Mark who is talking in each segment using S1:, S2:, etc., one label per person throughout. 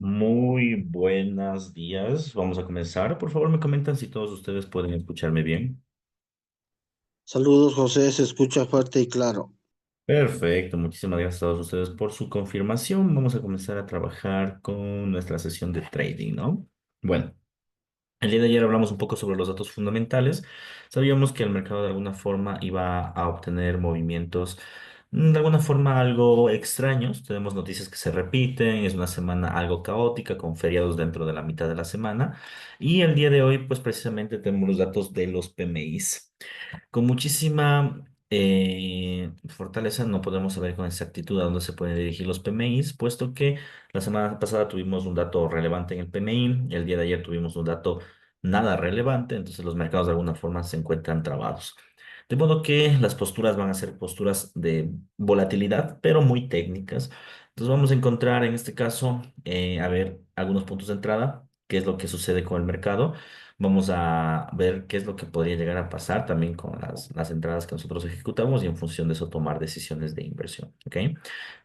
S1: Muy buenos días. Vamos a comenzar. Por favor, me comentan si todos ustedes pueden escucharme bien.
S2: Saludos, José, se escucha fuerte y claro.
S1: Perfecto. Muchísimas gracias a todos ustedes por su confirmación. Vamos a comenzar a trabajar con nuestra sesión de trading, ¿no? Bueno. El día de ayer hablamos un poco sobre los datos fundamentales. Sabíamos que el mercado de alguna forma iba a obtener movimientos de alguna forma algo extraños. Tenemos noticias que se repiten, es una semana algo caótica con feriados dentro de la mitad de la semana. Y el día de hoy, pues precisamente tenemos los datos de los PMIs. Con muchísima fortaleza no podemos saber con exactitud a dónde se pueden dirigir los PMIs, puesto que la semana pasada tuvimos un dato relevante en el PMI, el día de ayer tuvimos un dato nada relevante, entonces los mercados de alguna forma se encuentran trabados. De modo que las posturas van a ser posturas de volatilidad, pero muy técnicas. Entonces vamos a encontrar en este caso, a ver, algunos puntos de entrada, qué es lo que sucede con el mercado. Vamos a ver qué es lo que podría llegar a pasar también con las entradas que nosotros ejecutamos y en función de eso tomar decisiones de inversión. ¿Ok?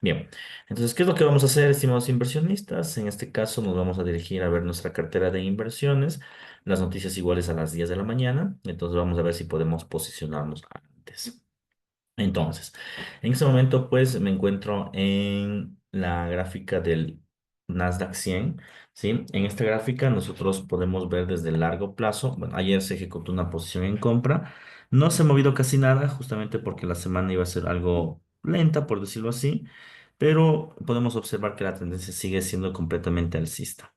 S1: Bien, entonces, ¿qué es lo que vamos a hacer, estimados inversionistas? En este caso nos vamos a dirigir a ver nuestra cartera de inversiones, las noticias iguales a las 10 de la mañana. Entonces vamos a ver si podemos posicionarnos antes. Entonces, en este momento, pues me encuentro en la gráfica del Nasdaq 100, ¿sí? En esta gráfica nosotros podemos ver desde el largo plazo. Bueno, ayer se ejecutó una posición en compra. No se ha movido casi nada, justamente porque la semana iba a ser algo lenta, por decirlo así, pero podemos observar que la tendencia sigue siendo completamente alcista.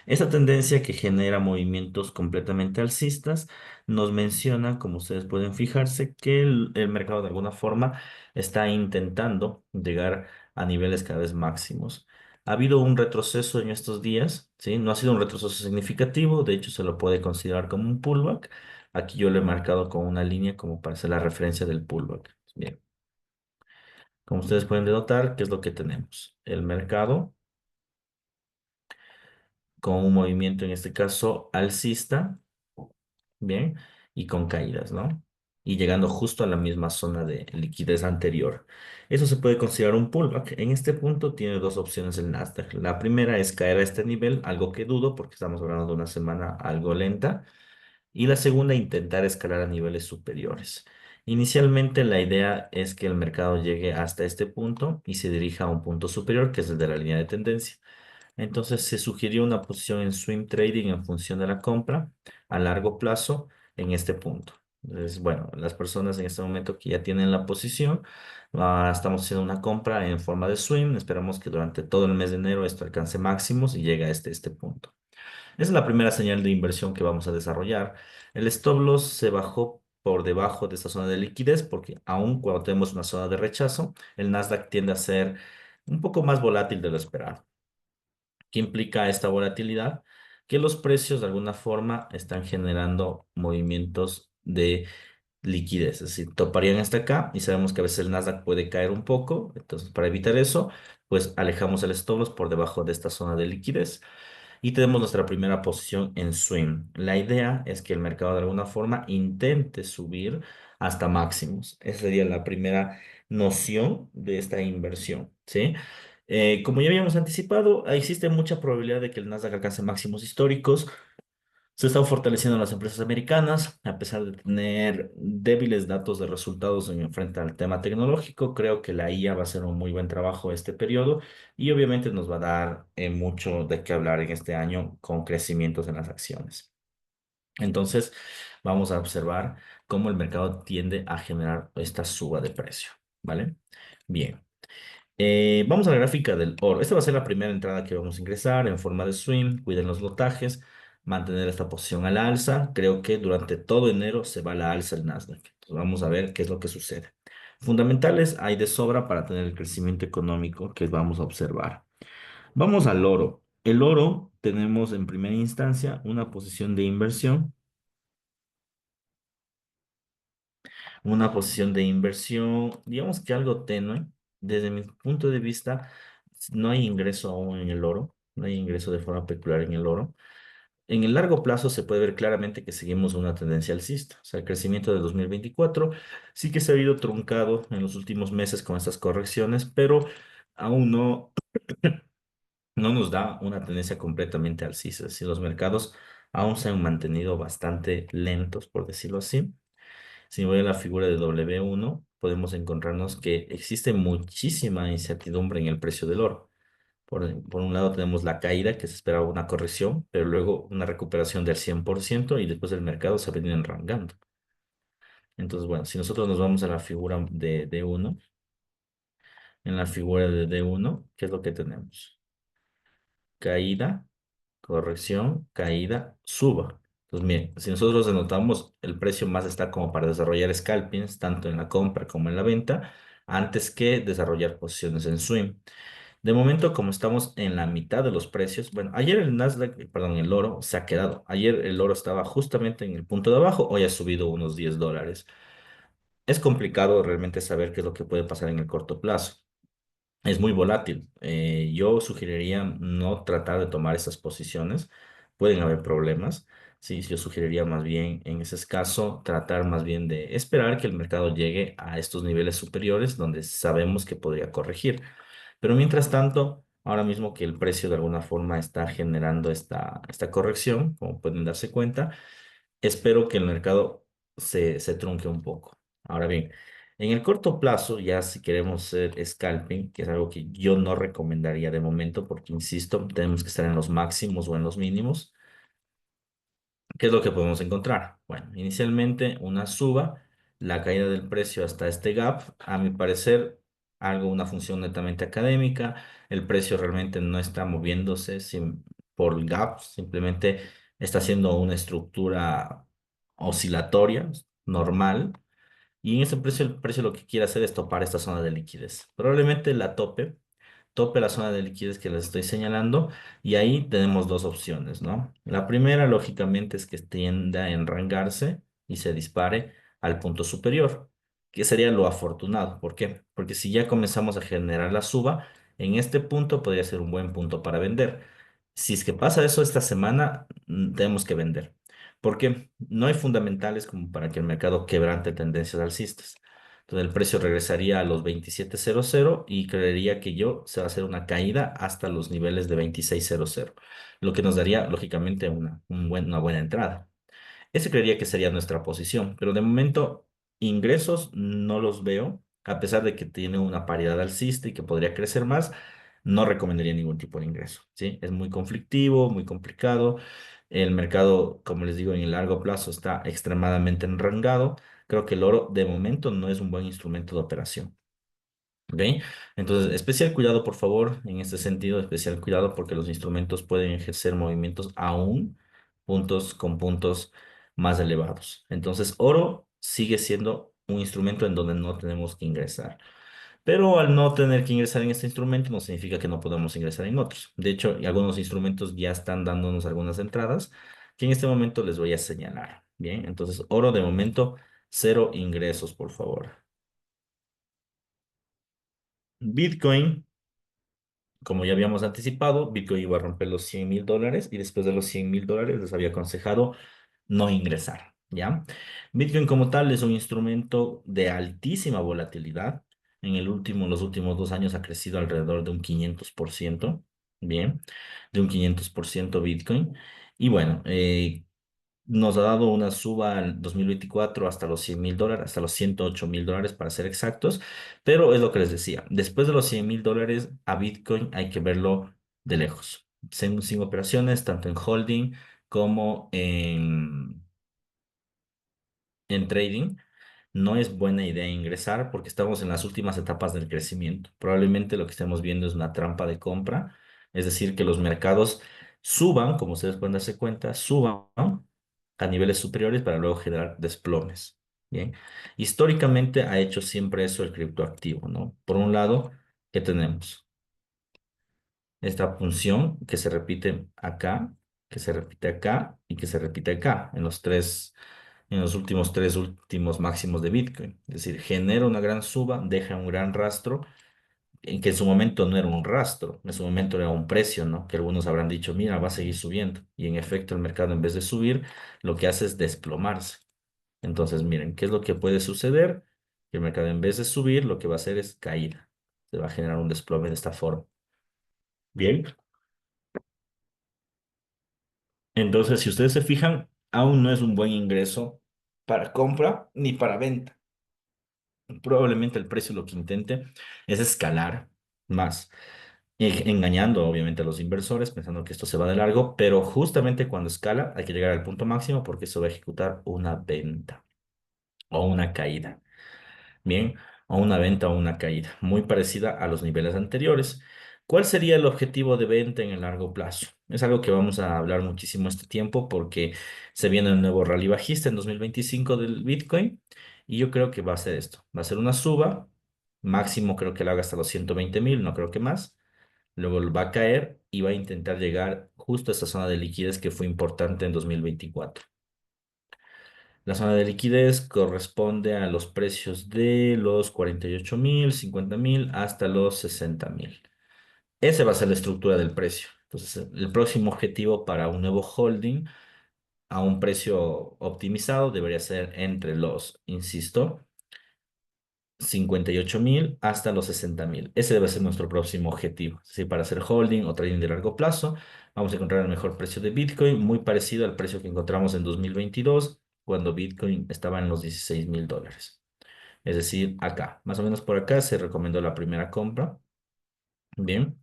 S1: Esta tendencia que genera movimientos completamente alcistas nos menciona, como ustedes pueden fijarse, que el mercado de alguna forma está intentando llegar a niveles cada vez máximos. Ha habido un retroceso en estos días, ¿sí? No ha sido un retroceso significativo, de hecho se lo puede considerar como un pullback. Aquí yo lo he marcado con una línea como para hacer la referencia del pullback. Bien, como ustedes pueden denotar, ¿qué es lo que tenemos? El mercado con un movimiento en este caso alcista. Bien, y con caídas, ¿no? Y llegando justo a la misma zona de liquidez anterior. Eso se puede considerar un pullback. En este punto tiene dos opciones el Nasdaq. La primera es caer a este nivel, algo que dudo porque estamos hablando de una semana algo lenta. Y la segunda, intentar escalar a niveles superiores. Inicialmente la idea es que el mercado llegue hasta este punto y se dirija a un punto superior, que es el de la línea de tendencia. Entonces se sugirió una posición en swing trading en función de la compra a largo plazo en este punto. Entonces, bueno, las personas en este momento que ya tienen la posición, estamos haciendo una compra en forma de swing. Esperamos que durante todo el mes de enero esto alcance máximos y llegue a este punto. Esa es la primera señal de inversión que vamos a desarrollar. El stop loss se bajó por debajo de esta zona de liquidez porque aun cuando tenemos una zona de rechazo, el Nasdaq tiende a ser un poco más volátil de lo esperado. ¿Qué implica esta volatilidad? Que los precios de alguna forma están generando movimientos de liquidez, es decir, toparían hasta acá y sabemos que a veces el Nasdaq puede caer un poco, entonces para evitar eso, pues alejamos el stop loss por debajo de esta zona de liquidez y tenemos nuestra primera posición en swing. La idea es que el mercado de alguna forma intente subir hasta máximos. Esa sería la primera noción de esta inversión, ¿sí? Como ya habíamos anticipado, existe mucha probabilidad de que el Nasdaq alcance máximos históricos. Se están fortaleciendo las empresas americanas, a pesar de tener débiles datos de resultados en frente al tema tecnológico. Creo que la IA va a hacer un muy buen trabajo este periodo y obviamente nos va a dar mucho de qué hablar en este año con crecimientos en las acciones. Entonces, vamos a observar cómo el mercado tiende a generar esta suba de precio, ¿vale? Bien. Vamos a la gráfica del oro. Esta va a ser la primera entrada que vamos a ingresar en forma de swing. Cuiden los lotajes, mantener esta posición al alza. Creo que durante todo enero se va a la alza el Nasdaq. Entonces vamos a ver qué es lo que sucede. Fundamentales hay de sobra para tener el crecimiento económico que vamos a observar. Vamos al oro. El oro tenemos en primera instancia una posición de inversión. Una posición de inversión, digamos que algo tenue. Desde mi punto de vista, no hay ingreso aún en el oro, no hay ingreso de forma peculiar en el oro. En el largo plazo se puede ver claramente que seguimos una tendencia alcista. O sea, el crecimiento de 2024 sí que se ha ido truncado en los últimos meses con estas correcciones, pero aún no no nos da una tendencia completamente alcista. Si los mercados aún se han mantenido bastante lentos, por decirlo así. Si voy a la figura de W1, podemos encontrarnos que existe muchísima incertidumbre en el precio del oro. Por un lado tenemos la caída, que se esperaba una corrección, pero luego una recuperación del 100% y después el mercado se ha venido enrangando. Entonces, bueno, si nosotros nos vamos a la figura de D1, en la figura de D1, ¿qué es lo que tenemos? Caída, corrección, caída, suba. Entonces, miren, si nosotros anotamos, el precio más está como para desarrollar scalpings, tanto en la compra como en la venta, antes que desarrollar posiciones en swing. De momento, como estamos en la mitad de los precios, bueno, ayer el Nasdaq, perdón, el oro se ha quedado. Ayer el oro estaba justamente en el punto de abajo, hoy ha subido unos $10. Es complicado realmente saber qué es lo que puede pasar en el corto plazo. Es muy volátil. Yo sugeriría no tratar de tomar esas posiciones. Pueden haber problemas. Sí, yo sugeriría más bien en ese caso tratar más bien de esperar que el mercado llegue a estos niveles superiores donde sabemos que podría corregir. Pero mientras tanto, ahora mismo que el precio de alguna forma está generando esta corrección, como pueden darse cuenta, espero que el mercado se trunque un poco. Ahora bien, en el corto plazo, ya si queremos hacer scalping, que es algo que yo no recomendaría de momento, porque insisto, tenemos que estar en los máximos o en los mínimos. ¿Qué es lo que podemos encontrar? Bueno, inicialmente una suba, la caída del precio hasta este gap, a mi parecer, algo, una función netamente académica, el precio realmente no está moviéndose por el gap, simplemente está haciendo una estructura oscilatoria normal y en ese precio el precio lo que quiere hacer es topar esta zona de liquidez. Probablemente la tope la zona de liquidez que les estoy señalando y ahí tenemos dos opciones, ¿no? La primera, lógicamente, es que tienda a enrangarse y se dispare al punto superior, que sería lo afortunado. ¿Por qué? Porque si ya comenzamos a generar la suba, en este punto podría ser un buen punto para vender. Si es que pasa eso esta semana, tenemos que vender. Porque no hay fundamentales como para que el mercado quebrante tendencias alcistas. Entonces el precio regresaría a los 27.00 y creería que yo se va a hacer una caída hasta los niveles de 26.00, lo que nos daría lógicamente una buena entrada. Ese creería que sería nuestra posición, pero de momento ingresos no los veo, a pesar de que tiene una paridad alcista y que podría crecer más, no recomendaría ningún tipo de ingreso, ¿sí? Es muy conflictivo, muy complicado. El mercado, como les digo, en el largo plazo está extremadamente enrangado. Creo que el oro de momento no es un buen instrumento de operación. ¿Ok? Entonces, especial cuidado, por favor, en este sentido, especial cuidado porque los instrumentos pueden ejercer movimientos aún con puntos más elevados. Entonces, oro sigue siendo un instrumento en donde no tenemos que ingresar. Pero al no tener que ingresar en este instrumento no significa que no podamos ingresar en otros. De hecho, algunos instrumentos ya están dándonos algunas entradas que en este momento les voy a señalar. Bien, entonces, oro de momento, cero ingresos, por favor. Bitcoin. Como ya habíamos anticipado, Bitcoin iba a romper los $100.000 y después de los $100.000 les había aconsejado no ingresar, ¿ya? Bitcoin como tal es un instrumento de altísima volatilidad. Los últimos 2 años ha crecido alrededor de un 500%, ¿bien? De un 500% Bitcoin. Y bueno, nos ha dado una suba al 2024 hasta los $100.000, hasta los $108.000 para ser exactos, pero es lo que les decía, después de los $100.000 a Bitcoin hay que verlo de lejos, sin operaciones, tanto en holding como en trading. No es buena idea ingresar porque estamos en las últimas etapas del crecimiento. Probablemente lo que estemos viendo es una trampa de compra, es decir, que los mercados suban, como ustedes pueden darse cuenta, suban a niveles superiores para luego generar desplomes. Bien, históricamente ha hecho siempre eso el criptoactivo, ¿no? Por un lado, ¿qué tenemos? Esta función que se repite acá, que se repite acá y que se repite acá en los últimos máximos de Bitcoin. Es decir, genera una gran suba, deja un gran rastro, en que en su momento no era un rastro, en su momento era un precio, ¿no? Que algunos habrán dicho, mira, va a seguir subiendo. Y en efecto, el mercado en vez de subir, lo que hace es desplomarse. Entonces, miren, ¿qué es lo que puede suceder? Que el mercado en vez de subir, lo que va a hacer es caída. Se va a generar un desplome de esta forma. Bien. Entonces, si ustedes se fijan, aún no es un buen ingreso para compra ni para venta. Probablemente el precio lo que intente es escalar más, engañando obviamente a los inversores, pensando que esto se va de largo, pero justamente cuando escala hay que llegar al punto máximo porque eso va a ejecutar una venta o una caída. Bien, o una venta o una caída, muy parecida a los niveles anteriores. ¿Cuál sería el objetivo de venta en el largo plazo? Es algo que vamos a hablar muchísimo este tiempo porque se viene el nuevo rally bajista en 2025 del Bitcoin y yo creo que va a ser esto. Va a ser una suba, máximo creo que lo haga hasta los 120.000, no creo que más. Luego va a caer y va a intentar llegar justo a esa zona de liquidez que fue importante en 2024. La zona de liquidez corresponde a los precios de los 48.000, 50.000 hasta los 60.000. Esa va a ser la estructura del precio. Entonces, el próximo objetivo para un nuevo holding a un precio optimizado debería ser entre los, insisto, 58.000 hasta los 60.000. Ese debe ser nuestro próximo objetivo. Es decir, para hacer holding o trading de largo plazo, vamos a encontrar el mejor precio de Bitcoin, muy parecido al precio que encontramos en 2022, cuando Bitcoin estaba en los $16.000. Es decir, acá, más o menos por acá se recomendó la primera compra. Bien.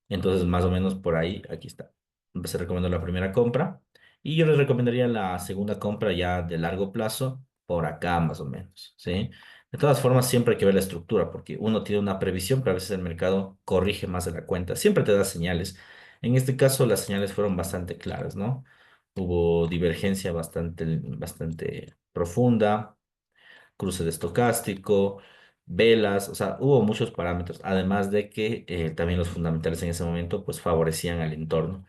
S1: Entonces, más o menos por ahí, aquí está. Se recomendó la primera compra y yo les recomendaría la segunda compra ya de largo plazo, por acá más o menos, ¿sí? De todas formas, siempre hay que ver la estructura porque uno tiene una previsión, pero a veces el mercado corrige más de la cuenta. Siempre te da señales. En este caso, las señales fueron bastante claras, ¿no? Hubo divergencia bastante profunda, cruce de estocástico, velas, o sea, hubo muchos parámetros, además de que también los fundamentales en ese momento pues favorecían al entorno.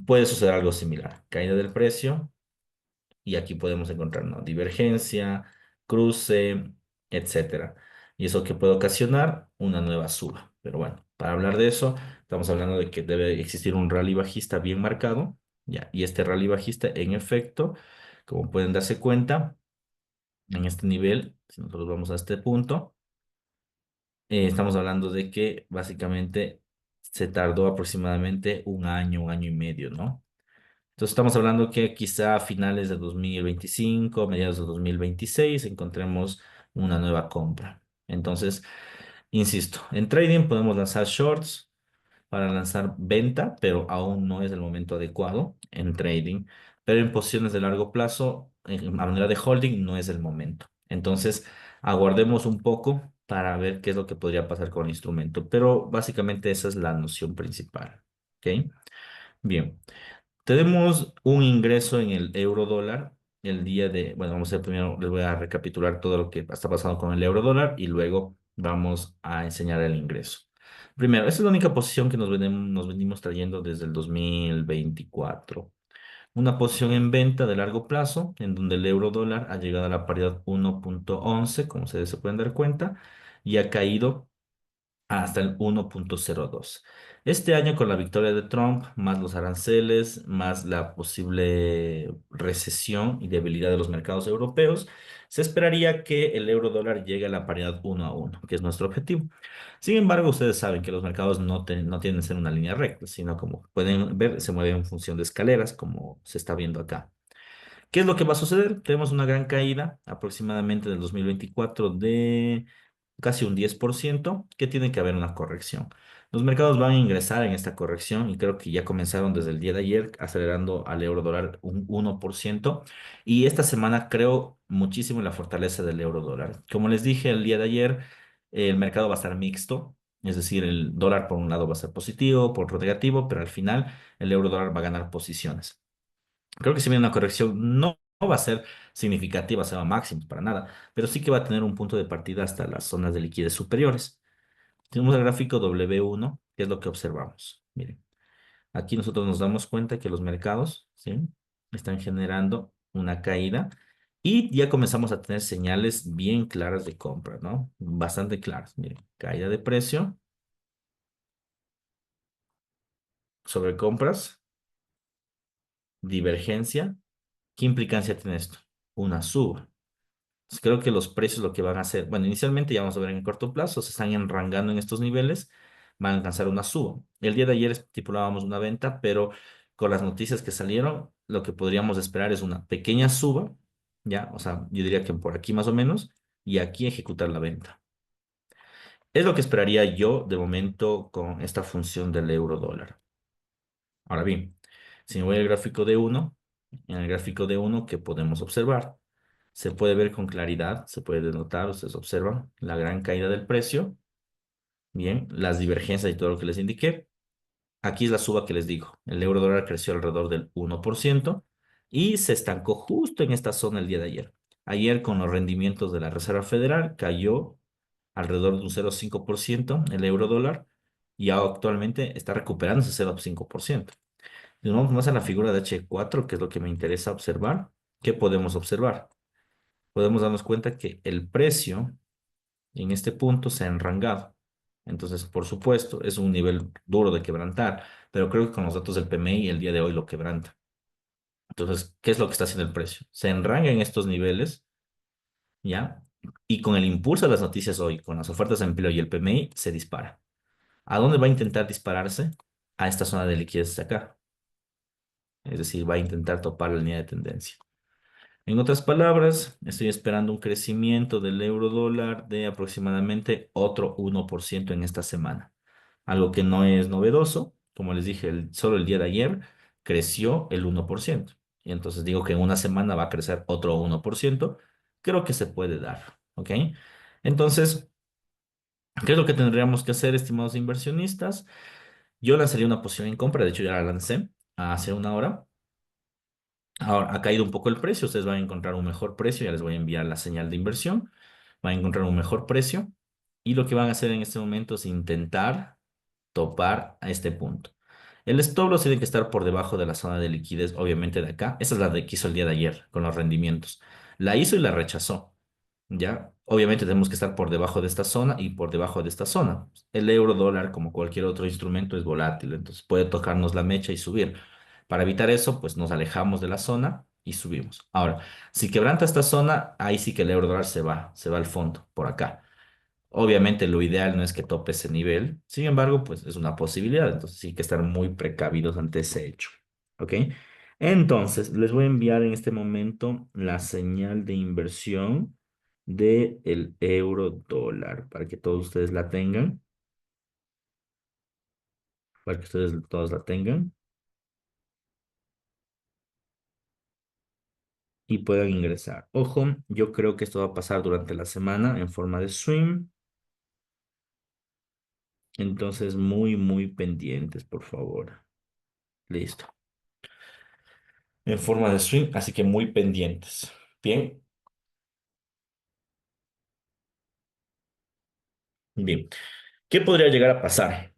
S1: Puede suceder algo similar, caída del precio y aquí podemos encontrar, ¿no? Divergencia, cruce, etcétera. Y eso que puede ocasionar una nueva suba. Pero bueno, para hablar de eso, estamos hablando de que debe existir un rally bajista bien marcado, ya, y este rally bajista en efecto, como pueden darse cuenta, en este nivel, si nosotros vamos a este punto, estamos hablando de que básicamente se tardó aproximadamente un año y medio, ¿no? Entonces estamos hablando que quizá a finales de 2025, mediados de 2026, encontremos una nueva compra. Entonces, insisto, en trading podemos lanzar shorts para lanzar venta, pero aún no es el momento adecuado en trading. Pero en posiciones de largo plazo, a manera de holding, no es el momento. Entonces, aguardemos un poco para ver qué es lo que podría pasar con el instrumento. Pero básicamente esa es la noción principal. ¿Ok? Bien. Tenemos un ingreso en el euro dólar el día de, bueno, vamos a hacer primero, les voy a recapitular todo lo que está pasando con el euro dólar y luego vamos a enseñar el ingreso. Primero, esta es la única posición que nos venimos trayendo desde el 2024. Una posición en venta de largo plazo, en donde el euro dólar ha llegado a la paridad 1.11, como ustedes se pueden dar cuenta, y ha caído hasta el 1.02. Este año con la victoria de Trump, más los aranceles, más la posible recesión y debilidad de los mercados europeos, se esperaría que el euro dólar llegue a la paridad 1 a 1, que es nuestro objetivo. Sin embargo, ustedes saben que los mercados no tienen que ser una línea recta, sino como pueden ver, se mueven en función de escaleras, como se está viendo acá. ¿Qué es lo que va a suceder? Tenemos una gran caída aproximadamente del 2024 de casi un 10%, que tiene que haber una corrección. Los mercados van a ingresar en esta corrección y creo que ya comenzaron desde el día de ayer acelerando al euro dólar un 1% y esta semana creo muchísimo en la fortaleza del euro dólar. Como les dije el día de ayer, el mercado va a estar mixto. Es decir, el dólar por un lado va a ser positivo, por otro negativo, pero al final el euro dólar va a ganar posiciones. Creo que si viene una corrección, no va a ser significativa, se va a máximos para nada, pero sí que va a tener un punto de partida hasta las zonas de liquidez superiores. Tenemos el gráfico W1, que es lo que observamos. Miren, aquí nosotros nos damos cuenta que los mercados, ¿sí? Están generando una caída y ya comenzamos a tener señales bien claras de compra, ¿no? Bastante claras. Miren, caída de precio sobre compras, divergencia. ¿Qué implicancia tiene esto? Una suba. Pues creo que los precios lo que van a hacer, bueno, inicialmente ya vamos a ver en el corto plazo, se están enrangando en estos niveles, van a alcanzar una suba. El día de ayer estipulábamos una venta, pero con las noticias que salieron, lo que podríamos esperar es una pequeña suba, ¿ya? O sea, yo diría que por aquí más o menos, y aquí ejecutar la venta. Es lo que esperaría yo de momento con esta función del euro dólar. Ahora bien, si me voy al gráfico de uno, en el gráfico de uno, ¿qué podemos observar? Se puede ver con claridad, se puede denotar, ustedes observan la gran caída del precio, bien, las divergencias y todo lo que les indiqué. Aquí es la suba que les digo. El euro dólar creció alrededor del 1% y se estancó justo en esta zona el día de ayer. Ayer con los rendimientos de la Reserva Federal cayó alrededor de un 0,5% el euro dólar y actualmente está recuperando ese 0,5%. Si nos vamos más a la figura de H4, que es lo que me interesa observar, ¿qué podemos observar? Podemos darnos cuenta que el precio en este punto se ha enrangado. Entonces, por supuesto, es un nivel duro de quebrantar, pero creo que con los datos del PMI el día de hoy lo quebranta. Entonces, ¿qué es lo que está haciendo el precio? Se enranga en estos niveles, ¿ya? Y con el impulso de las noticias hoy, con las ofertas de empleo y el PMI, se dispara. ¿A dónde va a intentar dispararse? A esta zona de liquidez de acá. Es decir, va a intentar topar la línea de tendencia. En otras palabras, estoy esperando un crecimiento del euro dólar de aproximadamente otro 1% en esta semana. Algo que no es novedoso. Como les dije, solo el día de ayer creció el 1%. Y entonces digo que en una semana va a crecer otro 1%. Creo que se puede dar. ¿Ok? Entonces, ¿qué es lo que tendríamos que hacer, estimados inversionistas? Yo lanzaría una posición en compra. De hecho, ya la lancé hace una hora. Ahora, ha caído un poco el precio, ustedes van a encontrar un mejor precio, ya les voy a enviar la señal de inversión, van a encontrar un mejor precio y lo que van a hacer en este momento es intentar topar a este punto. El stop loss tiene que estar por debajo de la zona de liquidez, obviamente de acá. Esa es la de que hizo el día de ayer con los rendimientos. La hizo y la rechazó. ¿Ya? Obviamente tenemos que estar por debajo de esta zona y por debajo de esta zona. El euro dólar, como cualquier otro instrumento, es volátil, entonces puede tocarnos la mecha y subir. Para evitar eso, pues nos alejamos de la zona y subimos. Ahora, si quebranta esta zona, ahí sí que el euro dólar se va al fondo, por acá. Obviamente lo ideal no es que tope ese nivel, sin embargo, pues es una posibilidad, entonces sí hay que estar muy precavidos ante ese hecho. ¿Ok? Entonces, les voy a enviar en este momento la señal de inversión del euro dólar para que todos ustedes la tengan, para que ustedes todos la tengan y puedan ingresar. Ojo, yo creo que esto va a pasar durante la semana en forma de stream, entonces muy pendientes, por favor. Listo. En forma de stream, así que muy pendientes. Bien, bien. ¿Qué podría llegar a pasar?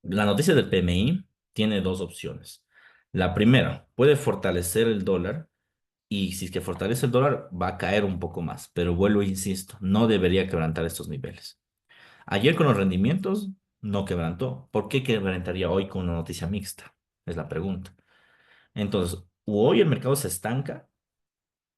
S1: La noticia del PMI tiene dos opciones. La primera, puede fortalecer el dólar y si es que fortalece el dólar va a caer un poco más, pero vuelvo e insisto, no debería quebrantar estos niveles. Ayer con los rendimientos no quebrantó. ¿Por qué quebrantaría hoy con una noticia mixta? Es la pregunta. Entonces, o hoy el mercado se estanca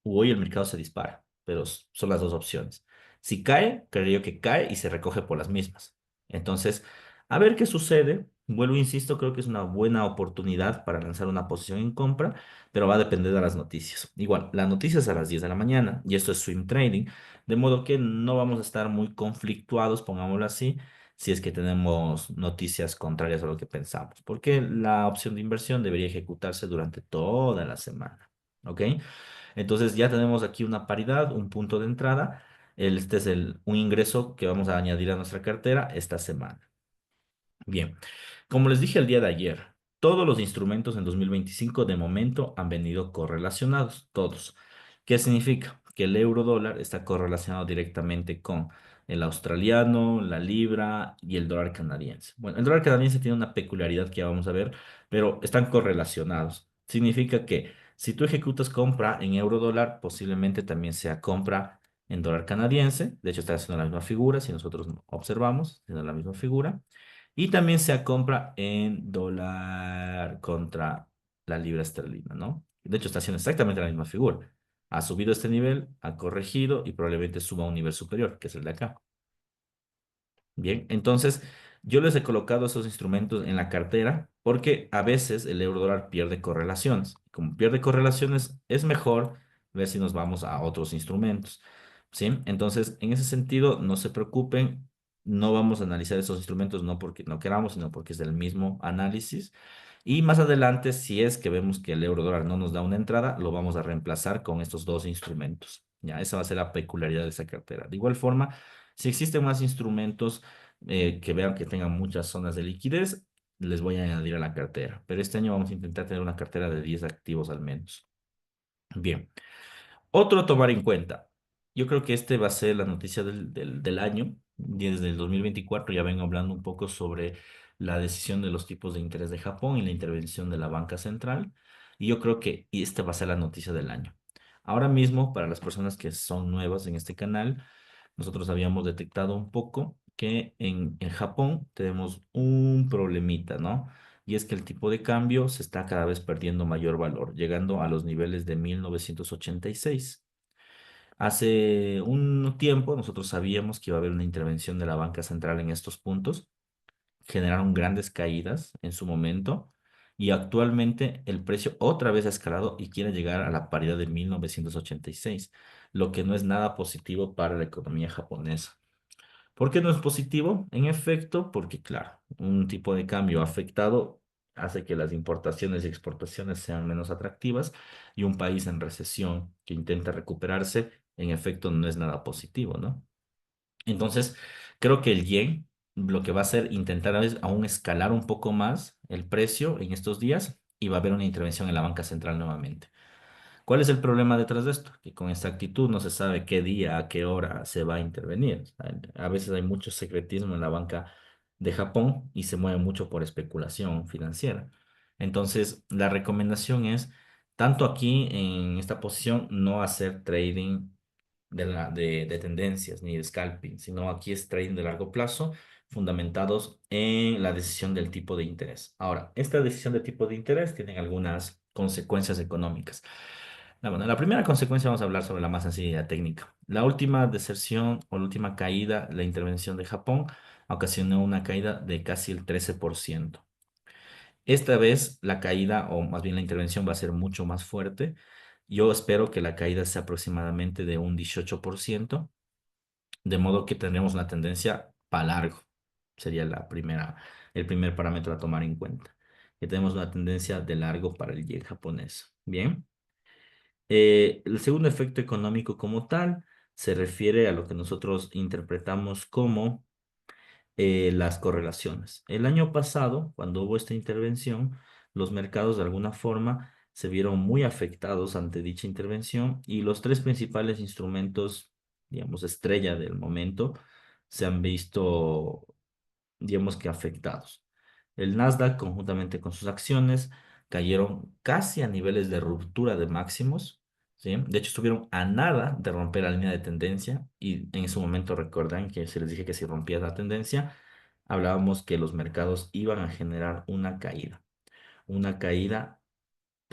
S1: hoy el mercado se dispara, pero son las dos opciones. Si cae, creo yo que cae y se recoge por las mismas. Entonces, a ver qué sucede. Vuelvo, insisto, creo que es una buena oportunidad para lanzar una posición en compra, pero va a depender de las noticias. Igual, las noticias a las 10 de la mañana y esto es swing trading, de modo que no vamos a estar muy conflictuados, pongámoslo así, si es que tenemos noticias contrarias a lo que pensamos, porque la opción de inversión debería ejecutarse durante toda la semana. ¿Ok? Entonces ya tenemos aquí una paridad, un punto de entrada. Este es un ingreso que vamos a añadir a nuestra cartera esta semana. Bien, como les dije el día de ayer, todos los instrumentos en 2025 de momento han venido correlacionados, todos. ¿Qué significa? Que el euro dólar está correlacionado directamente con el australiano, la libra y el dólar canadiense. Bueno, el dólar canadiense tiene una peculiaridad que ya vamos a ver, pero están correlacionados. Significa que si tú ejecutas compra en euro dólar, posiblemente también sea compra en dólar canadiense. De hecho, está haciendo la misma figura, si nosotros observamos, haciendo la misma figura. Y también se compra en dólar contra la libra esterlina, ¿no? De hecho, está haciendo exactamente la misma figura. Ha subido este nivel, ha corregido y probablemente suba a un nivel superior, que es el de acá. Bien, entonces yo les he colocado esos instrumentos en la cartera porque a veces el euro dólar pierde correlaciones. Como pierde correlaciones, es mejor ver si nos vamos a otros instrumentos, ¿sí? Entonces, en ese sentido, no se preocupen, no vamos a analizar esos instrumentos no porque no queramos, sino porque es del mismo análisis. Y más adelante, si es que vemos que el euro dólar no nos da una entrada, lo vamos a reemplazar con estos dos instrumentos. Ya, esa va a ser la peculiaridad de esa cartera. De igual forma, si existen más instrumentos que vean que tengan muchas zonas de liquidez, les voy a añadir a la cartera. Pero este año vamos a intentar tener una cartera de 10 activos al menos. Bien. Otro a tomar en cuenta. Yo creo que este va a ser la noticia del año. Desde el 2024 ya vengo hablando un poco sobre la decisión de los tipos de interés de Japón y la intervención de la banca central. Y yo creo que esta va a ser la noticia del año. Ahora mismo, para las personas que son nuevas en este canal, nosotros habíamos detectado un poco que en Japón tenemos un problemita, ¿no? Y es que el tipo de cambio se está cada vez perdiendo mayor valor, llegando a los niveles de 1986. Hace un tiempo nosotros sabíamos que iba a haber una intervención de la banca central en estos puntos, generaron grandes caídas en su momento y actualmente el precio otra vez ha escalado y quiere llegar a la paridad de 1986, lo que no es nada positivo para la economía japonesa. ¿Por qué no es positivo? En efecto, porque claro, un tipo de cambio afectado hace que las importaciones y exportaciones sean menos atractivas y un país en recesión que intenta recuperarse, en efecto, no es nada positivo, ¿no? Entonces, creo que el yen lo que va a hacer intentar es aún escalar un poco más el precio en estos días y va a haber una intervención en la banca central nuevamente. ¿Cuál es el problema detrás de esto? Que con exactitud no se sabe qué día, a qué hora se va a intervenir. A veces hay mucho secretismo en la banca de Japón y se mueve mucho por especulación financiera. Entonces, la recomendación es, tanto aquí en esta posición, no hacer trading de tendencias ni de scalping, sino aquí es trading de largo plazo fundamentados en la decisión del tipo de interés. Ahora, esta decisión de tipo de interés tiene algunas consecuencias económicas. Bueno, la primera consecuencia vamos a hablar sobre la más sencilla técnica. La última deserción o la última caída, la intervención de Japón, ocasionó una caída de casi el 13%. Esta vez la caída, o más bien la intervención, va a ser mucho más fuerte. Yo espero que la caída sea aproximadamente de un 18%, de modo que tendremos una tendencia para largo. Sería el primer parámetro a tomar en cuenta. Que tenemos una tendencia de largo para el yen japonés. Bien. El segundo efecto económico como tal se refiere a lo que nosotros interpretamos como las correlaciones. El año pasado, cuando hubo esta intervención, los mercados de alguna forma se vieron muy afectados ante dicha intervención y los tres principales instrumentos, digamos, estrella del momento, se han visto, digamos que afectados. El Nasdaq, conjuntamente con sus acciones, cayeron casi a niveles de ruptura de máximos, ¿sí? De hecho, estuvieron a nada de romper la línea de tendencia y en ese momento recuerdan que se les dije que si rompía la tendencia, hablábamos que los mercados iban a generar una caída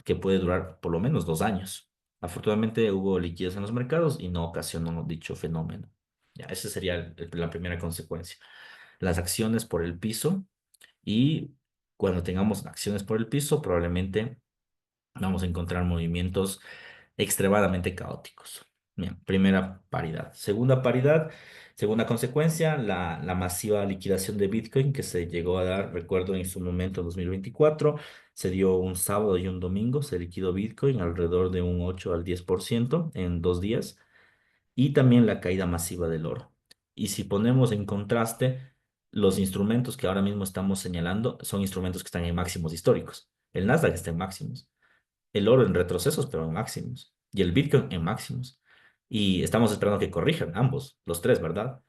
S1: que puede durar por lo menos 2 años. Afortunadamente hubo liquidez en los mercados y no ocasionó dicho fenómeno. Ya, esa sería la primera consecuencia. Las acciones por el piso y cuando tengamos acciones por el piso, probablemente vamos a encontrar movimientos extremadamente caóticos. Bien, primera paridad. Segunda paridad, segunda consecuencia, la masiva liquidación de Bitcoin que se llegó a dar, recuerdo, en su momento 2024, se dio un sábado y un domingo, se liquidó Bitcoin alrededor de un 8 al 10% en 2 días y también la caída masiva del oro. Y si ponemos en contraste, los instrumentos que ahora mismo estamos señalando son instrumentos que están en máximos históricos. El Nasdaq está en máximos, el oro en retrocesos, pero en máximos, y el Bitcoin en máximos. Y estamos esperando que corrijan ambos, los tres, ¿verdad?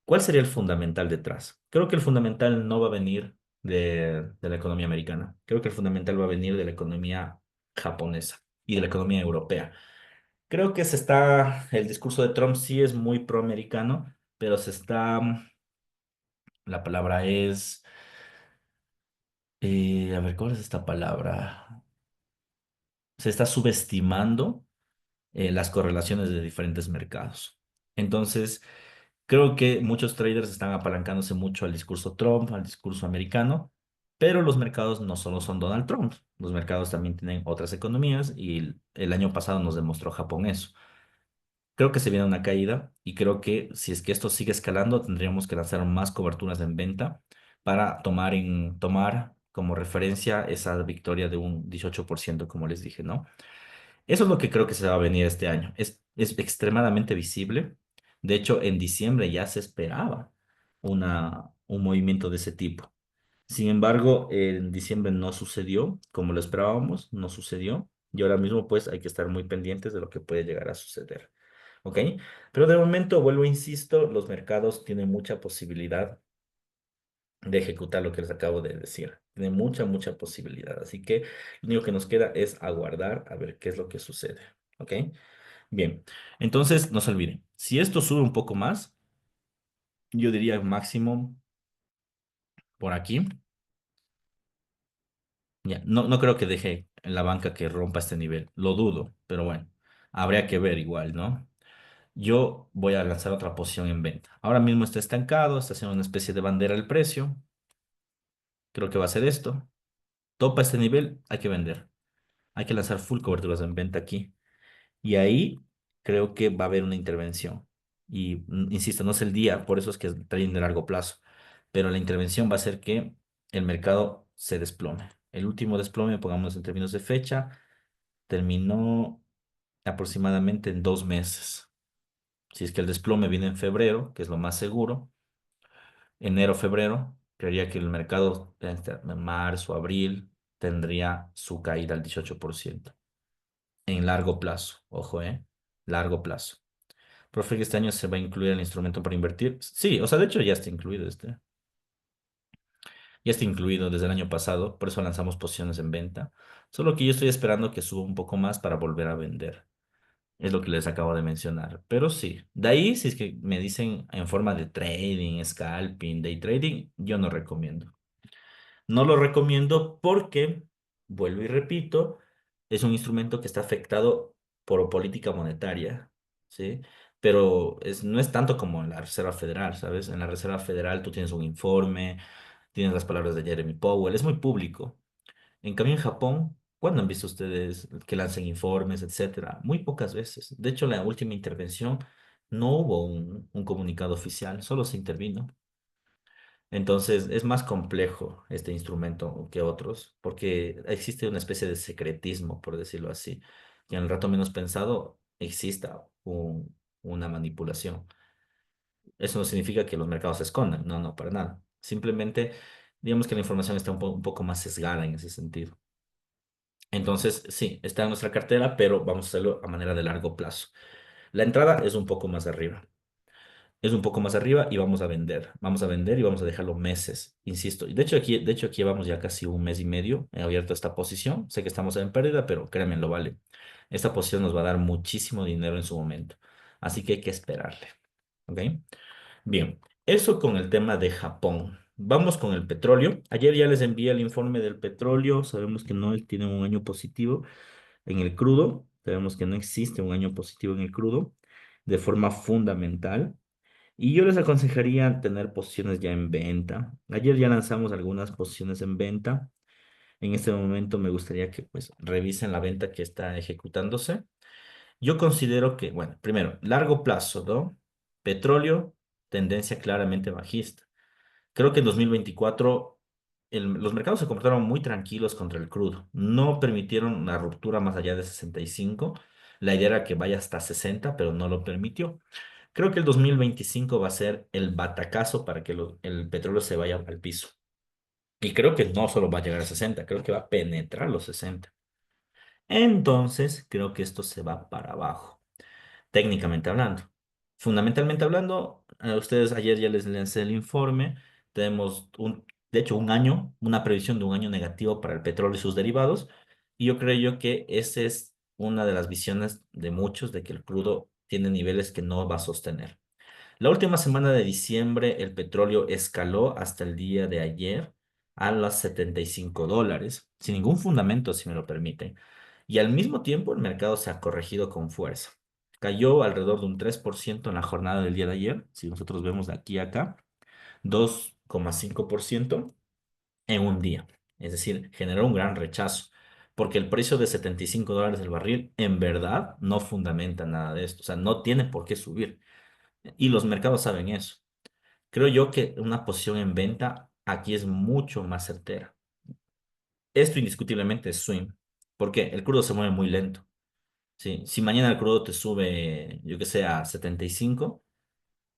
S1: ¿Cuál sería el fundamental detrás? Creo que el fundamental no va a venir de la economía americana. Creo que el fundamental va a venir de la economía japonesa y de la economía europea. Creo que el discurso de Trump sí es muy proamericano, pero la palabra es, a ver, ¿cuál es esta palabra? Se está subestimando las correlaciones de diferentes mercados. Entonces, creo que muchos traders están apalancándose mucho al discurso Trump, al discurso americano, Pero los mercados no solo son Donald Trump, los mercados también tienen otras economías y el año pasado nos demostró Japón eso. Creo que se viene una caída y creo que si es que esto sigue escalando, tendríamos que lanzar más coberturas en venta para tomar como referencia esa victoria de un 18%, como les dije, ¿no? Eso es lo que creo que se va a venir este año. Es extremadamente visible. De hecho, en diciembre ya se esperaba un movimiento de ese tipo. Sin embargo, en diciembre no sucedió como lo esperábamos, no sucedió. Y ahora mismo, pues, hay que estar muy pendientes de lo que puede llegar a suceder. ¿Ok? Pero de momento, vuelvo, insisto, los mercados tienen mucha posibilidad de ejecutar lo que les acabo de decir. Tienen mucha posibilidad. Así que lo único que nos queda es aguardar a ver qué es lo que sucede. ¿Ok? Bien. Entonces, no se olviden, si esto sube un poco más, yo diría máximo por aquí. Ya, no creo que deje en la banca que rompa este nivel. Lo dudo, pero bueno, habría que ver igual, ¿no? Yo voy a lanzar otra posición en venta. Ahora mismo está estancado, está haciendo una especie de bandera al precio. Creo que va a ser esto. Topa este nivel, hay que vender. Hay que lanzar full coberturas en venta aquí. Y ahí creo que va a haber una intervención. Y insisto, no es el día, por eso es que es trading de largo plazo. Pero la intervención va a hacer que el mercado se desplome. El último desplome, pongamos en términos de fecha, terminó aproximadamente en 2 meses. Si es que el desplome viene en febrero, que es lo más seguro, enero, febrero, creería que el mercado en marzo, abril, tendría su caída al 18%. En largo plazo, ojo, largo plazo. Profe, que este año se va a incluir el instrumento para invertir. Sí, o sea, de hecho ya está incluido este. Ya está incluido desde el año pasado, por eso lanzamos posiciones en venta. Solo que yo estoy esperando que suba un poco más para volver a vender. Es lo que les acabo de mencionar. Pero sí, de ahí, si es que me dicen en forma de trading, scalping, day trading, yo no recomiendo. No lo recomiendo porque, vuelvo y repito, es un instrumento que está afectado por política monetaria, ¿sí? Pero no es tanto como en la Reserva Federal, ¿sabes? En la Reserva Federal tú tienes un informe, tienes las palabras de Jeremy Powell, es muy público. En cambio, en Japón, ¿cuándo han visto ustedes que lancen informes, etcétera? Muy pocas veces. De hecho, la última intervención no hubo un comunicado oficial, solo se intervino. Entonces, es más complejo este instrumento que otros, porque existe una especie de secretismo, por decirlo así, que en el rato menos pensado exista una manipulación. Eso no significa que los mercados se escondan, no, para nada. Simplemente, digamos que la información está un poco más sesgada en ese sentido. Entonces, sí, está en nuestra cartera, pero vamos a hacerlo a manera de largo plazo. La entrada es un poco más arriba. Es un poco más arriba y vamos a vender. Vamos a vender y vamos a dejarlo meses, insisto. Y de hecho aquí llevamos ya casi un mes y medio abierto esta posición. Sé que estamos en pérdida, pero créanme, lo vale. Esta posición nos va a dar muchísimo dinero en su momento. Así que hay que esperarle. ¿Ok? Bien, eso con el tema de Japón. Vamos con el petróleo. Ayer ya les envié el informe del petróleo. Sabemos que no tiene un año positivo en el crudo. Sabemos que no existe un año positivo en el crudo de forma fundamental. Y yo les aconsejaría tener posiciones ya en venta. Ayer ya lanzamos algunas posiciones en venta. En este momento me gustaría que pues revisen la venta que está ejecutándose. Yo considero que, bueno, primero, largo plazo, ¿no? Petróleo, tendencia claramente bajista. Creo que en 2024 los mercados se comportaron muy tranquilos contra el crudo. No permitieron una ruptura más allá de 65. La idea era que vaya hasta 60, pero no lo permitió. Creo que el 2025 va a ser el batacazo para que el petróleo se vaya al piso. Y creo que no solo va a llegar a 60, creo que va a penetrar los 60. Entonces, creo que esto se va para abajo, técnicamente hablando. Fundamentalmente hablando, a ustedes ayer ya les lancé el informe. Tenemos de hecho, un año, una previsión de un año negativo para el petróleo y sus derivados. Y yo creo yo que esa es una de las visiones de muchos de que el crudo tiene niveles que no va a sostener. La última semana de diciembre, el petróleo escaló hasta el día de ayer a los $75, sin ningún fundamento, si me lo permiten. Y al mismo tiempo, el mercado se ha corregido con fuerza. Cayó alrededor de un 3% en la jornada del día de ayer, si nosotros vemos de aquí a acá, 2,5%. en un día. Es decir, generó un gran rechazo, porque el precio de $75 el barril en verdad no fundamenta nada de esto, o sea, no tiene por qué subir. Y los mercados saben eso. Creo yo que una posición en venta aquí es mucho más certera. Esto indiscutiblemente es swing, porque el crudo se mueve muy lento. ¿Sí? Si mañana el crudo te sube, yo que sé, a 75,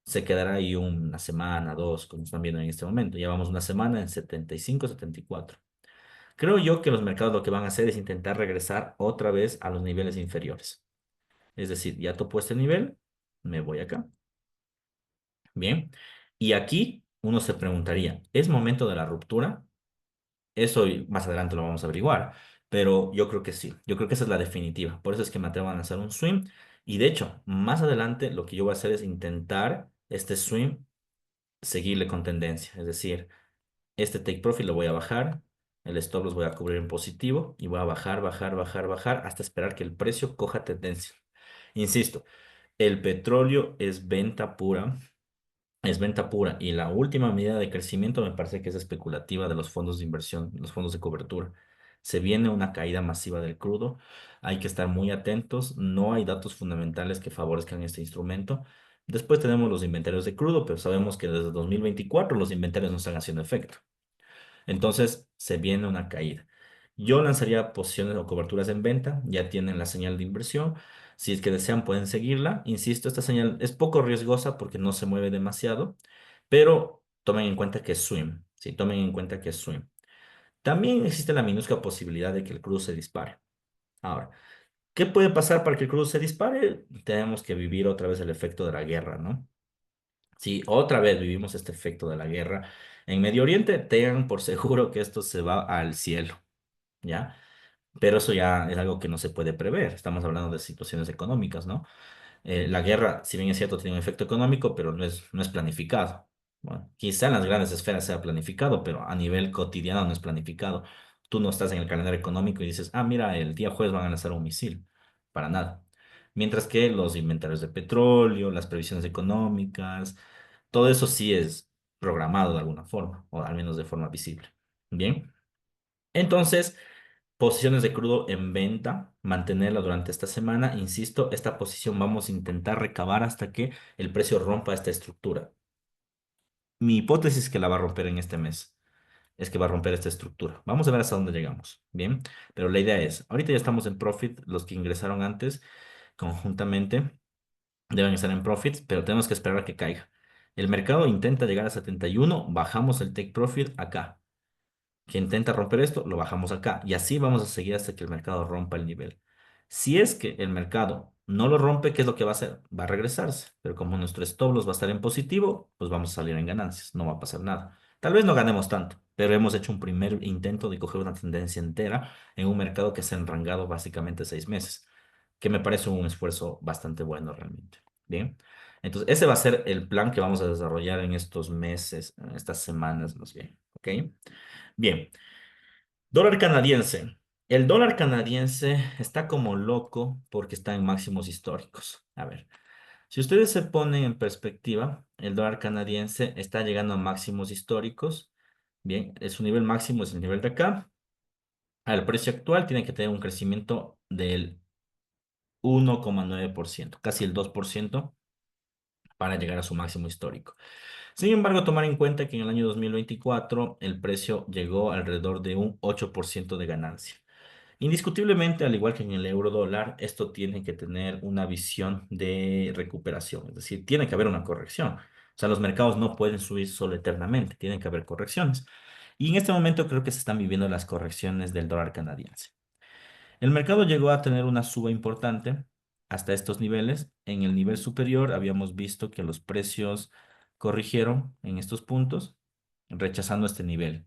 S1: se quedará ahí una semana, dos, como están viendo en este momento. Llevamos una semana en 75, 74. Creo yo que los mercados lo que van a hacer es intentar regresar otra vez a los niveles inferiores. Es decir, ya topó este nivel, me voy acá. Bien. Y aquí uno se preguntaría, ¿es momento de la ruptura? Eso más adelante lo vamos a averiguar, pero yo creo que sí, yo creo que esa es la definitiva. Por eso es que me atrevo a lanzar un swing. Y de hecho, más adelante lo que yo voy a hacer es intentar este swing seguirle con tendencia. Es decir, este take profit lo voy a bajar, el stop los voy a cubrir en positivo y voy a bajar, bajar, bajar, bajar hasta esperar que el precio coja tendencia. Insisto, el petróleo es venta pura y la última medida de crecimiento me parece que es especulativa de los fondos de inversión, los fondos de cobertura. Se viene una caída masiva del crudo, hay que estar muy atentos, no hay datos fundamentales que favorezcan este instrumento. Después tenemos los inventarios de crudo, pero sabemos que desde 2024 los inventarios no están haciendo efecto. Entonces se viene una caída. Yo lanzaría posiciones o coberturas en venta, ya tienen la señal de inversión. Si es que desean, pueden seguirla. Insisto, esta señal es poco riesgosa porque no se mueve demasiado, pero tomen en cuenta que es swing. Sí, tomen en cuenta que es swing. También existe la minúscula posibilidad de que el crudo se dispare. Ahora, ¿qué puede pasar para que el crudo se dispare? Tenemos que vivir otra vez el efecto de la guerra, ¿no? Si otra vez vivimos este efecto de la guerra en Medio Oriente, tengan por seguro que esto se va al cielo, ¿ya? Pero eso ya es algo que no se puede prever. Estamos hablando de situaciones económicas, ¿no? La guerra, si bien es cierto, tiene un efecto económico, pero no es planificado. Bueno, quizá en las grandes esferas sea planificado, pero a nivel cotidiano no es planificado. Tú no estás en el calendario económico y dices, ah, mira, el día jueves van a lanzar un misil. Para nada. Mientras que los inventarios de petróleo, las previsiones económicas, todo eso sí es programado de alguna forma, o al menos de forma visible. Bien. Entonces, posiciones de crudo en venta, mantenerla durante esta semana. Insisto, esta posición vamos a intentar recabar hasta que el precio rompa esta estructura. Mi hipótesis es que la va a romper en este mes. Es que va a romper esta estructura. Vamos a ver hasta dónde llegamos. Bien, pero la idea es, ahorita ya estamos en profit, los que ingresaron antes conjuntamente deben estar en profits, pero tenemos que esperar a que caiga. El mercado intenta llegar a 71, bajamos el take profit acá. Que intenta romper esto, lo bajamos acá. Y así vamos a seguir hasta que el mercado rompa el nivel. Si es que el mercado no lo rompe, ¿qué es lo que va a hacer? Va a regresarse. Pero como nuestro stop loss va a estar en positivo, pues vamos a salir en ganancias. No va a pasar nada. Tal vez no ganemos tanto, pero hemos hecho un primer intento de coger una tendencia entera en un mercado que se ha enrangado básicamente 6 meses, que me parece un esfuerzo bastante bueno realmente. Bien. Entonces, ese va a ser el plan que vamos a desarrollar en estos meses, en estas semanas más bien. ¿Ok? Bien. Dólar canadiense. El dólar canadiense está como loco porque está en máximos históricos. A ver, si ustedes se ponen en perspectiva, el dólar canadiense está llegando a máximos históricos. Bien, su nivel máximo es el nivel de acá. Al precio actual tiene que tener un crecimiento del 1,9%, casi el 2% para llegar a su máximo histórico. Sin embargo, tomar en cuenta que en el año 2024 el precio llegó alrededor de un 8% de ganancia. Indiscutiblemente, al igual que en el euro dólar, esto tiene que tener una visión de recuperación, es decir, tiene que haber una corrección. O sea, los mercados no pueden subir solo eternamente, tienen que haber correcciones. Y en este momento creo que se están viviendo las correcciones del dólar canadiense. El mercado llegó a tener una suba importante hasta estos niveles. En el nivel superior habíamos visto que los precios corrigieron en estos puntos, rechazando este nivel.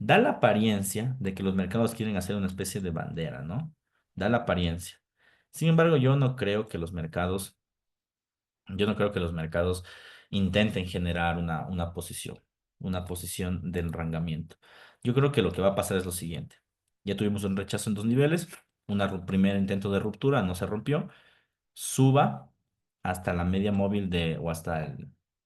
S1: Da la apariencia de que los mercados quieren hacer una especie de bandera, ¿no? Da la apariencia. Sin embargo, yo no creo que los mercados intenten generar una posición de enrangamiento. Yo creo que lo que va a pasar es lo siguiente. Ya tuvimos un rechazo en dos niveles, un primer intento de ruptura no se rompió, suba hasta la media móvil o hasta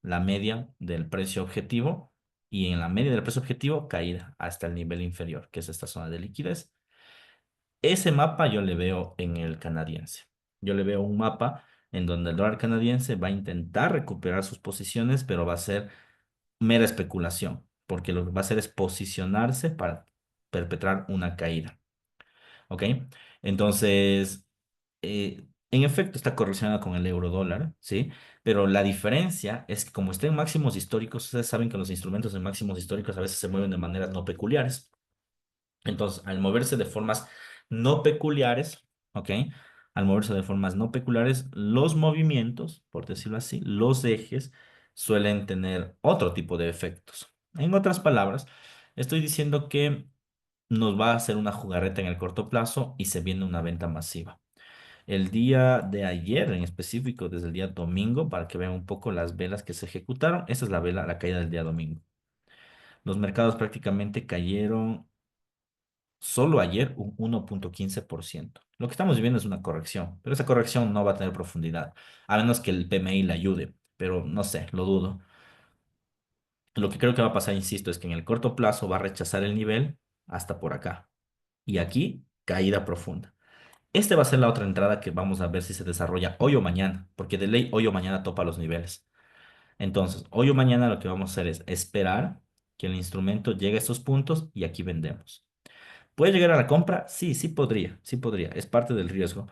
S1: la media del precio objetivo y en la media del precio objetivo, caída hasta el nivel inferior, que es esta zona de liquidez. Ese mapa yo le veo en el canadiense. Yo le veo un mapa en donde el dólar canadiense va a intentar recuperar sus posiciones, pero va a ser mera especulación, porque lo que va a hacer es posicionarse para perpetrar una caída. ¿Ok? Entonces, en efecto está correlacionado con el euro dólar, ¿sí? Pero la diferencia es que como está en máximos históricos, ustedes saben que los instrumentos en máximos históricos a veces se mueven de maneras no peculiares. Entonces, al moverse de formas no peculiares, ¿ok? Al moverse de formas no peculiares, los movimientos, por decirlo así, los ejes suelen tener otro tipo de efectos. En otras palabras, estoy diciendo que nos va a hacer una jugarreta en el corto plazo y se viene una venta masiva. El día de ayer, en específico, desde el día domingo, para que vean un poco las velas que se ejecutaron, esa es la vela, la caída del día domingo. Los mercados prácticamente cayeron solo ayer un 1,15%. Lo que estamos viviendo es una corrección, pero esa corrección no va a tener profundidad, a menos que el PMI le ayude, pero no sé, lo dudo. Lo que creo que va a pasar, insisto, es que en el corto plazo va a rechazar el nivel hasta por acá. Y aquí, caída profunda. Este va a ser la otra entrada que vamos a ver si se desarrolla hoy o mañana, porque de ley hoy o mañana topa los niveles. Entonces, hoy o mañana lo que vamos a hacer es esperar que el instrumento llegue a estos puntos y aquí vendemos. ¿Puede llegar a la compra? Sí, sí podría, es parte del riesgo.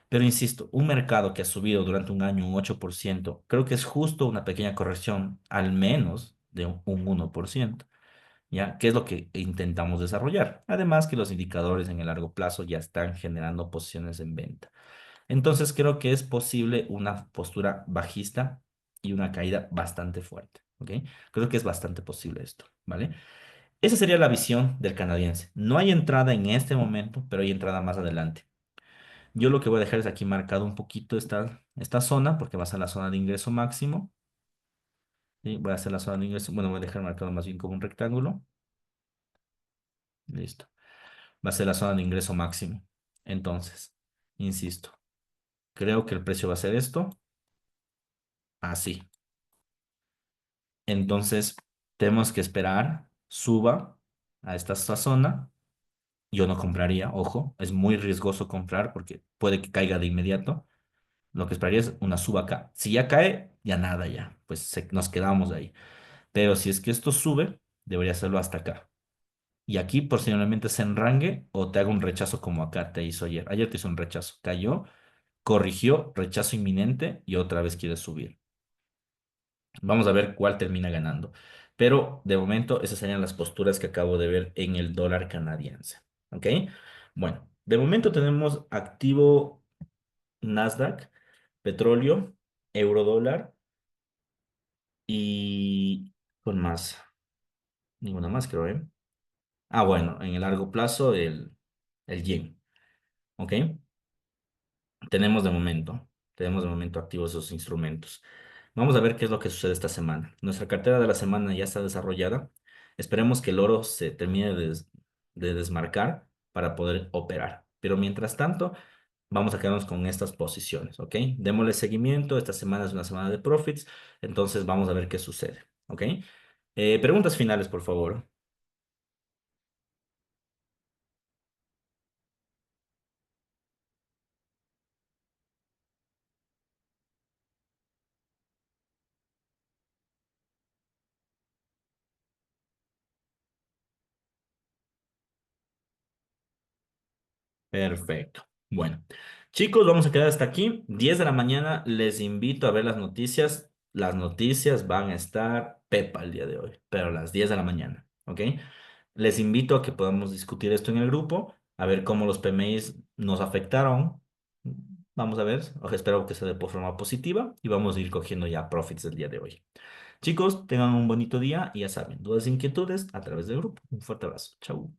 S1: Pero insisto, un mercado que ha subido durante un año un 8%, creo que es justo una pequeña corrección, al menos de un 1%, ¿ya? ¿Qué es lo que intentamos desarrollar? Además que los indicadores en el largo plazo ya están generando posiciones en venta. Entonces creo que es posible una postura bajista y una caída bastante fuerte, ¿ok? Creo que es bastante posible esto, ¿vale? Esa sería la visión del canadiense. No hay entrada en este momento, pero hay entrada más adelante. Yo lo que voy a dejar es aquí marcado un poquito esta zona, porque va a ser la zona de ingreso máximo. ¿Sí? Voy a hacer la zona de ingreso, bueno, voy a dejar marcado más bien como un rectángulo. Listo. Va a ser la zona de ingreso máximo. Entonces, insisto, creo que el precio va a ser esto, así. Entonces, tenemos que esperar, suba a esta zona. Yo no compraría, ojo, es muy riesgoso comprar porque puede que caiga de inmediato. Lo que esperaría es una suba acá. Si ya cae, ya nada, ya, pues nos quedamos ahí. Pero si es que esto sube, debería hacerlo hasta acá. Y aquí posiblemente se enrangue o te haga un rechazo como acá te hizo ayer. Ayer te hizo un rechazo, cayó, corrigió, rechazo inminente y otra vez quiere subir. Vamos a ver cuál termina ganando. Pero de momento esas serían las posturas que acabo de ver en el dólar canadiense. ¿Ok? Bueno, de momento tenemos activo Nasdaq, petróleo, eurodólar y con más. Ninguna más, creo, ¿eh? Ah, bueno, en el largo plazo el yen. ¿Ok? Tenemos de momento activos esos instrumentos. Vamos a ver qué es lo que sucede esta semana. Nuestra cartera de la semana ya está desarrollada. Esperemos que el oro se termine de desmarcar para poder operar. Pero mientras tanto, vamos a quedarnos con estas posiciones, ¿ok? Démosle seguimiento. Esta semana es una semana de profits, entonces vamos a ver qué sucede, ¿ok? Preguntas finales, por favor. Perfecto. Bueno, chicos, vamos a quedar hasta aquí. 10 de la mañana, les invito a ver las noticias. Las noticias van a estar pepa el día de hoy, pero a las 10 de la mañana, ¿ok? Les invito a que podamos discutir esto en el grupo, a ver cómo los PMIs nos afectaron. Vamos a ver, espero que sea de forma positiva y vamos a ir cogiendo ya profits del día de hoy. Chicos, tengan un bonito día y ya saben, dudas e inquietudes a través del grupo. Un fuerte abrazo. Chau.